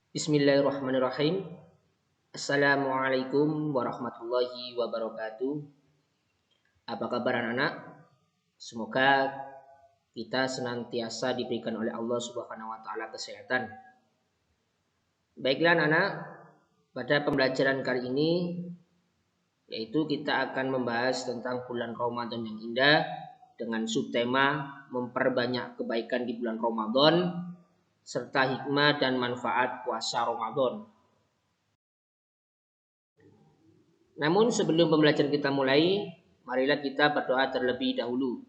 Bismillahirrahmanirrahim. Assalamualaikum warahmatullahi wabarakatuh. Apa kabar anak-anak? Semoga kita senantiasa diberikan oleh Allah Subhanahu wa taala kesehatan. Baiklah anak-anak, pada pembelajaran kali ini yaitu kita akan membahas tentang bulan Ramadan yang indah dengan subtema memperbanyak kebaikan di bulan Ramadan serta hikmah dan manfaat puasa Ramadan. Namun sebelum pembelajaran kita mulai, marilah kita berdoa terlebih dahulu.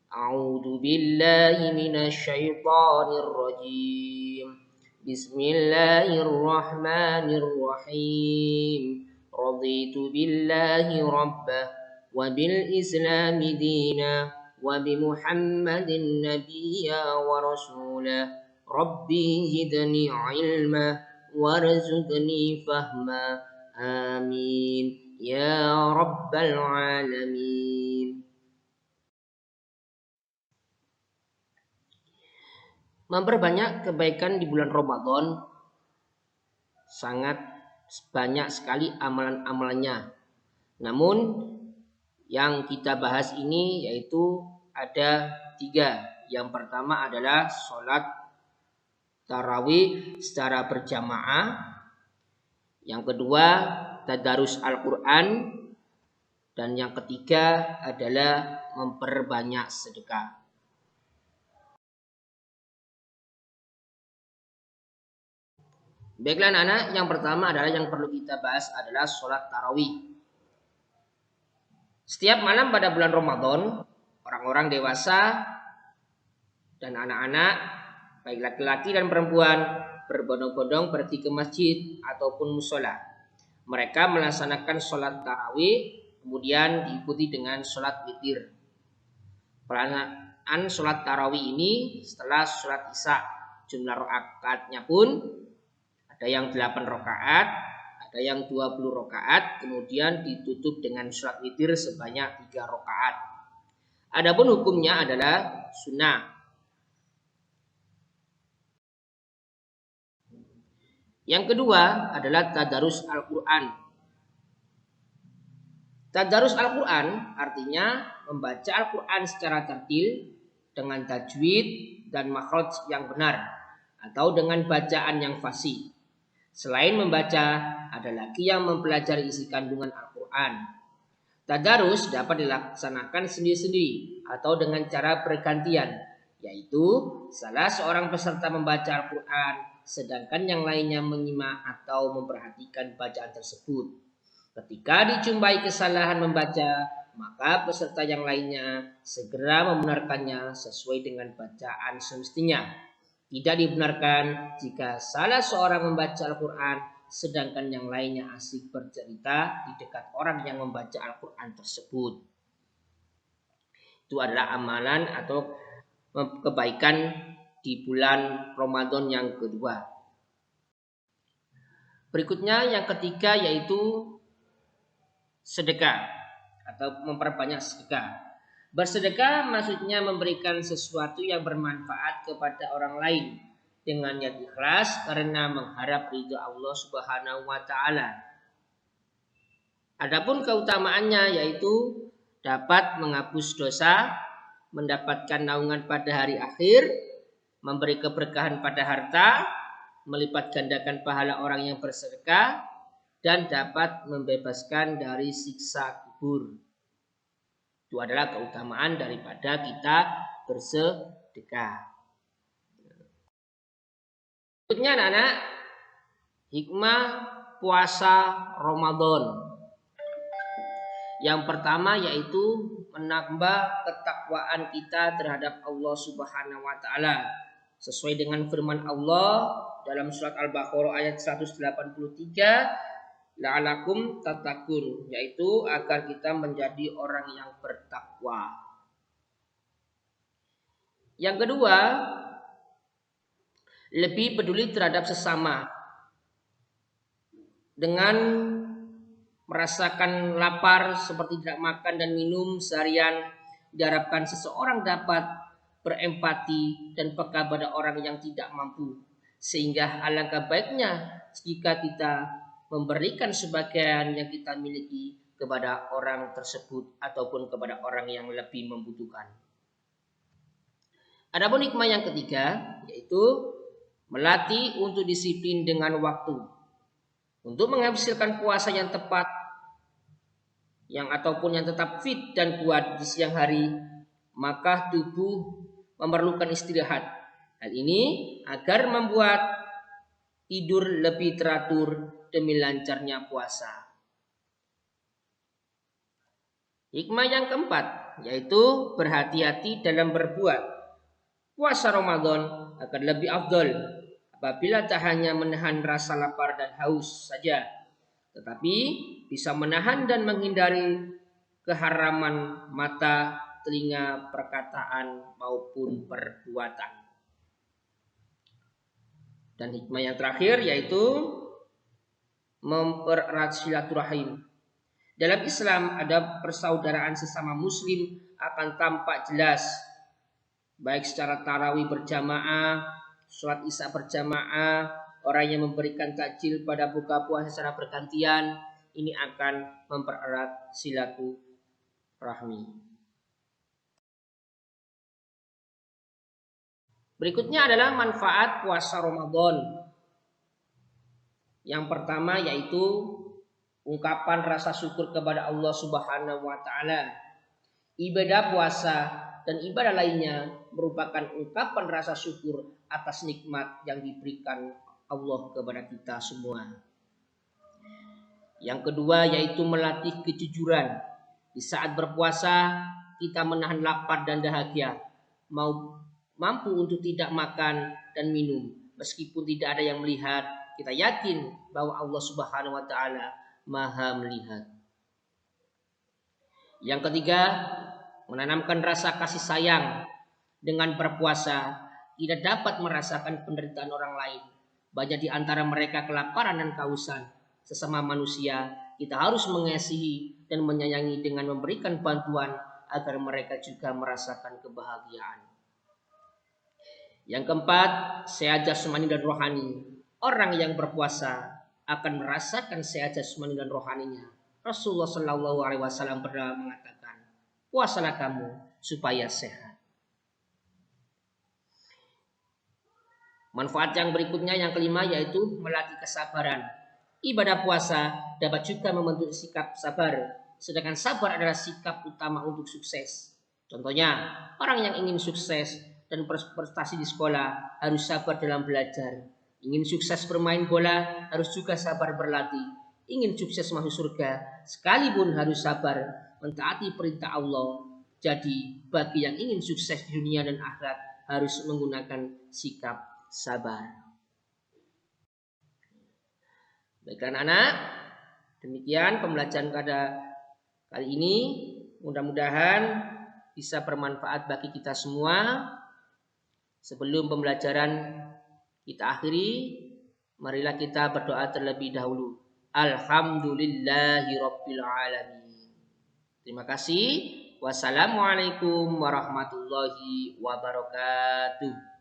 A'udzu billahi minasyaitonir rajim. Bismillahirrahmanirrahim. Raditu billahi rabbah wa bil islami dina wa bi Muhammadin nabiyya wa rasulah. Rabbi zidni ilma warzuqni fahma. Amin ya rabbal alamin. Memperbanyak kebaikan di bulan Ramadan sangat banyak sekali amalan-amalannya. Namun yang kita bahas ini yaitu ada 3. Yang pertama adalah sholat tarawih secara berjamaah. Yang kedua tadarus Al-Quran. Dan yang ketiga adalah memperbanyak sedekah. Baiklah anak-anak, yang pertama adalah yang perlu kita bahas adalah sholat tarawih. Setiap malam pada bulan Ramadan, orang-orang dewasa dan anak-anak, baik laki-laki dan perempuan, berbondong-bondong pergi ke masjid ataupun musola. Mereka melaksanakan sholat tarawih, kemudian diikuti dengan sholat witir. Pelaksanaan sholat tarawih ini setelah sholat isya, jumlah rakaatnya pun ada yang 8 rakaat, ada yang 20 rakaat, kemudian ditutup dengan sholat witir sebanyak 3 rakaat. Adapun hukumnya adalah sunnah. Yang kedua adalah tadarus Al-Quran. Tadarus Al-Quran artinya membaca Al-Quran secara tartil dengan tajwid dan makhraj yang benar atau dengan bacaan yang fasih. Selain membaca, ada lagi yang mempelajari isi kandungan Al-Quran. Tadarus dapat dilaksanakan sendiri-sendiri atau dengan cara bergantian, yaitu salah seorang peserta membaca Al-Quran sedangkan yang lainnya menyimak atau memperhatikan bacaan tersebut. Ketika dijumpai kesalahan membaca, maka peserta yang lainnya segera membenarkannya sesuai dengan bacaan semestinya. Tidak dibenarkan jika salah seorang membaca Al-Quran sedangkan yang lainnya asik bercerita di dekat orang yang membaca Al-Quran tersebut. Itu adalah amalan atau kebaikan di bulan Ramadan yang kedua. Berikutnya yang ketiga yaitu sedekah atau memperbanyak sedekah. Bersedekah maksudnya memberikan sesuatu yang bermanfaat kepada orang lain dengan niat ikhlas karena mengharap ridho Allah Subhanahu wa taala. Adapun keutamaannya yaitu dapat menghapus dosa, mendapatkan naungan pada hari akhir, memberi keberkahan pada harta, melipat gandakan pahala orang yang bersedekah, dan dapat membebaskan dari siksa kubur. Itu adalah keutamaan daripada kita bersedekah. Berikutnya anak-anak, hikmah puasa Ramadan. Yang pertama yaitu menambah ketakwaan kita terhadap Allah Subhanahu wa taala. Sesuai dengan firman Allah dalam surat Al-Baqarah ayat 183, la'alakum tattaqun, yaitu agar kita menjadi orang yang bertakwa. Yang kedua, lebih peduli terhadap sesama. Dengan merasakan lapar seperti tidak makan dan minum seharian, diharapkan seseorang dapat berempati dan peka pada orang yang tidak mampu. Sehingga alangkah baiknya jika kita memberikan sebagian yang kita miliki kepada orang tersebut ataupun kepada orang yang lebih membutuhkan. Adapun hikmah yang ketiga yaitu melatih untuk disiplin dengan waktu. Untuk menghasilkan puasa yang tepat ataupun yang tetap fit dan kuat di siang hari, maka tubuh memerlukan istirahat. Hal ini agar membuat tidur lebih teratur demi lancarnya puasa. Hikmah yang keempat yaitu berhati-hati dalam berbuat. Puasa Ramadan akan lebih afdal apabila tak hanya menahan rasa lapar dan haus saja, tetapi bisa menahan dan menghindari keharaman mata, telinga, perkataan maupun perbuatan. Dan hikmah yang terakhir yaitu mempererat silaturahim. Dalam Islam ada persaudaraan sesama muslim akan tampak jelas, baik secara tarawih berjamaah, sholat isya berjamaah, orang yang memberikan takjil pada buka puasa secara bergantian, ini akan mempererat silaturahmi. Berikutnya adalah manfaat puasa Ramadan. Yang pertama yaitu ungkapan rasa syukur kepada Allah Subhanahu wa taala. Ibadah puasa dan ibadah lainnya merupakan ungkapan rasa syukur atas nikmat yang diberikan Allah kepada kita semua. Yang kedua yaitu melatih kejujuran. Di saat berpuasa kita menahan lapar dan dahaga, mampu untuk tidak makan dan minum meskipun tidak ada yang melihat. Kita yakin bahwa Allah Subhanahu wa taala Maha melihat. Yang ketiga, menanamkan rasa kasih sayang. Dengan berpuasa tidak dapat merasakan penderitaan orang lain. Banyak di antara mereka kelaparan dan kehausan. Sesama manusia kita harus mengasihi dan menyayangi dengan memberikan bantuan agar mereka juga merasakan kebahagiaan. Yang keempat, sehat jasmani dan rohani. Orang yang berpuasa akan merasakan sehat jasmani dan rohaninya. Rasulullah Shallallahu Alaihi Wasallam pernah mengatakan, puasalah kamu supaya sehat. Manfaat yang berikutnya yang kelima yaitu melatih kesabaran. Ibadah puasa dapat juga membentuk sikap sabar. Sedangkan sabar adalah sikap utama untuk sukses. Contohnya, orang yang ingin sukses dan berprestasi di sekolah harus sabar dalam belajar. Ingin sukses bermain bola harus juga sabar berlatih. Ingin sukses masuk surga sekalipun harus sabar mentaati perintah Allah. Jadi bagi yang ingin sukses di dunia dan akhirat harus menggunakan sikap sabar. Baik anak-anak, demikian pembelajaran pada kali ini. Mudah-mudahan bisa bermanfaat bagi kita semua. Sebelum pembelajaran kita akhiri, marilah kita berdoa terlebih dahulu. Alhamdulillahirabbil alamin. Terima kasih. Wassalamualaikum warahmatullahi wabarakatuh.